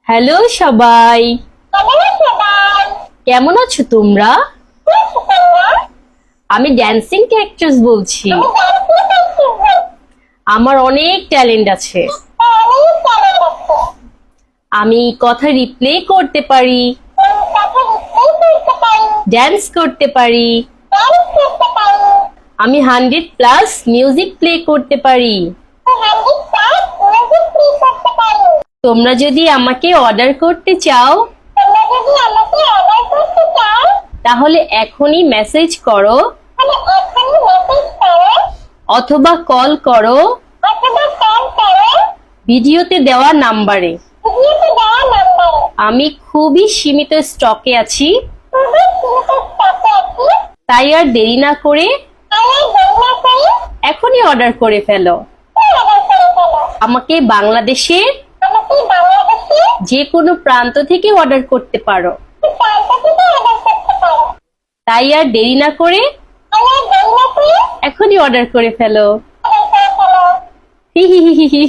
Hello সবাই, কেমন আছো তোমরা? আমি ড্যান্সিং ক্যারেক্টার্স বলছি। আমার অনেক ট্যালেন্ট আছে। আমি কথা রিপ্লে করতে পারি, ড্যান্স করতে পারি। আমি 100+ মিউজিক প্লে করতে পারি। তোমরা যদি আমাকে অর্ডার করতে চাও তাহলে এখনই মেসেজ করো অথবা কল করো ভিডিওতে দেওয়া নাম্বারে। আমি খুবই সীমিত স্টকে আছি, তাই আর দেরি না করে এখনই অর্ডার করে ফেলো। আমাকে বাংলাদেশের যে কোনো প্রান্ত থেকে অর্ডার করতে পারো, তাই আর দেরি না করে এখনই অর্ডার করে ফেলো। হি হি হি হি।